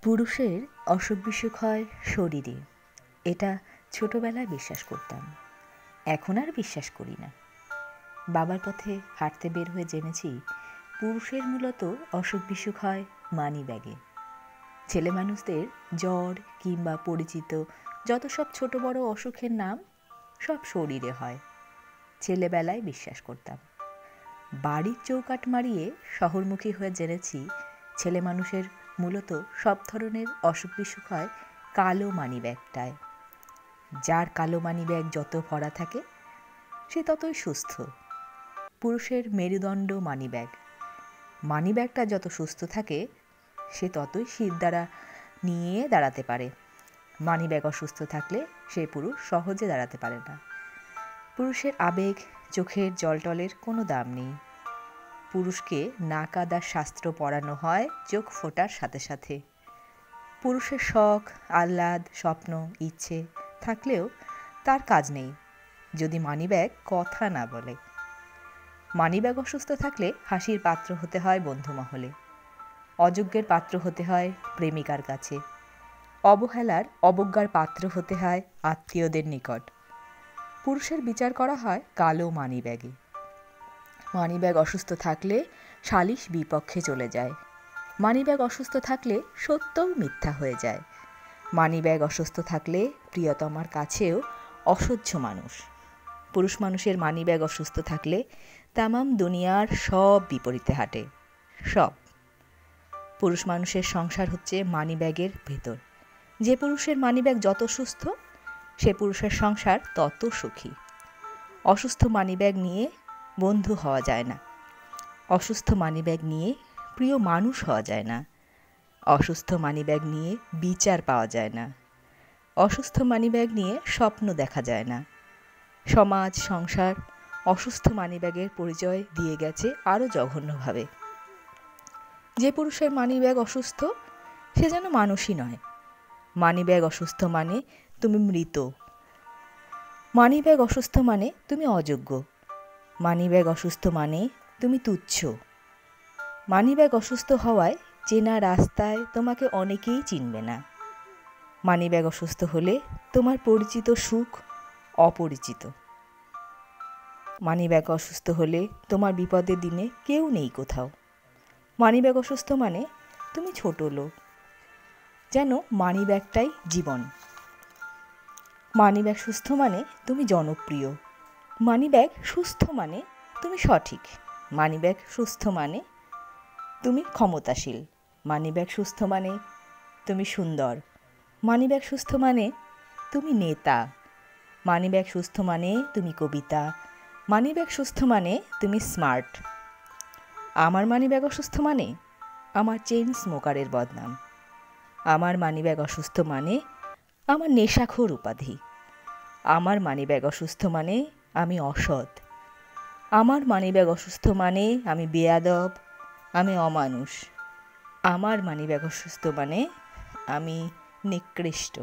পুরুষের অসুখ বিসুখ হয় শরীরে, এটা ছোটবেলায় বিশ্বাস করতাম, এখন আর বিশ্বাস করি না। বাবার পথে হাঁটতে বের হয়ে জেনেছি পুরুষের মূলত অসুখ বিসুখ হয় মানি ব্যাগে। ছেলে মানুষদের জ্বর কিংবা পরিচিত যত সব ছোট বড় অসুখের নাম সব শরীরে হয়, ছেলেবেলায় বিশ্বাস করতাম। বাড়ির চৌকাঠ মারিয়ে শহরমুখী হয়ে জেনেছি ছেলে মানুষের মূলত সব ধরনের অসুখ বিসুখ হয় কালো মানিব্যাগটায়। যার কালো মানিব্যাগ যত ভরা থাকে সে ততই সুস্থ। পুরুষের মেরুদণ্ড মানিব্যাগ, মানিব্যাগটা যত সুস্থ থাকে সে ততই শির দ্বারা নিয়ে দাঁড়াতে পারে। মানিব্যাগ অসুস্থ থাকলে সে পুরুষ সহজে দাঁড়াতে পারে না। পুরুষের আবেগ, চোখের জলটলের কোনো দাম নেই। পুরুষকে না কাদার শাস্ত্র পড়ানো হয় চোখ ফোটার সাথে সাথে। পুরুষের শখ, আহ্লাদ, স্বপ্ন, ইচ্ছে থাকলেও তার কাজ নেই যদি মানিব্যাগ কথা না বলে। মানিব্যাগ অসুস্থ থাকলে হাসির পাত্র হতে হয় বন্ধু মহলে, অযোগ্যের পাত্র হতে হয় প্রেমিকার কাছে, অবহেলার অবজ্ঞার পাত্র হতে হয় আত্মীয়দের নিকট। পুরুষের বিচার করা হয় কালো মানিব্যাগে। মানিব্যাগ অসুস্থ থাকলে সালিশ বিপক্ষে চলে যায়। মানিব্যাগ অসুস্থ থাকলে সত্যও মিথ্যা হয়ে যায়। মানিব্যাগ অসুস্থ থাকলে প্রিয়তমার কাছেও অসহ্য মানুষ। পুরুষ মানুষের মানিব্যাগ অসুস্থ থাকলে তামাম দুনিয়ার সব বিপরীতে হাঁটে, সব। পুরুষ মানুষের সংসার হচ্ছে মানিব্যাগের ভেতর। যে পুরুষের মানিব্যাগ যত সুস্থ সে পুরুষের সংসার তত সুখী। অসুস্থ মানিব্যাগ নিয়ে বন্ধু হওয়া যায় না, অসুস্থ মানিব্যাগ নিয়ে প্রিয় মানুষ হওয়া যায় না, অসুস্থ মানিব্যাগ নিয়ে বিচার পাওয়া যায় না, অসুস্থ মানিব্যাগ নিয়ে স্বপ্ন দেখা যায় না। সমাজ, সংসার অসুস্থ মানিব্যাগের পরিচয় দিয়ে গেছে আরও জঘন্যভাবে। যে পুরুষের মানিব্যাগ অসুস্থ সে যেন মানুষই নয়। মানিব্যাগ অসুস্থ মানে তুমি মৃত। মানিব্যাগ অসুস্থ মানে তুমি অযোগ্য। মানিব্যাগ অসুস্থ মানে তুমি তুচ্ছ। মানিব্যাগ অসুস্থ হওয়ায় চেনা রাস্তায় তোমাকে অনেকেই চিনবে না। মানিব্যাগ অসুস্থ হলে তোমার পরিচিত সুখ অপরিচিত। মানিব্যাগ অসুস্থ হলে তোমার বিপদের দিনে কেউ নেই কোথাও। মানিব্যাগ অসুস্থ মানে তুমি ছোট লোক, যেন মানিব্যাগটাই জীবন। মানিব্যাগ সুস্থ মানে তুমি জনপ্রিয়। মানিব্যাগ সুস্থ মানে তুমি সঠিক। মানিব্যাগ সুস্থ মানে তুমি ক্ষমতাশীল। মানিব্যাগ সুস্থ মানে তুমি সুন্দর। মানিব্যাগ সুস্থ মানে তুমি নেতা। মানিব্যাগ সুস্থ মানে তুমি কবিতা। মানিব্যাগ সুস্থ মানে তুমি স্মার্ট। আমার মানিব্যাগ অসুস্থ মানে আমার চেইন স্মোকারের বদনাম। আমার মানিব্যাগ অসুস্থ মানে আমার নেশাখোর উপাধি। আমার মানিব্যাগ অসুস্থ মানে আমি অসৎ। আমার মানিব্যাগ অসুস্থ মানে আমি বেয়াদব, আমি অমানুষ। আমার মানিব্যাগ অসুস্থ মানে আমি নিকৃষ্ট।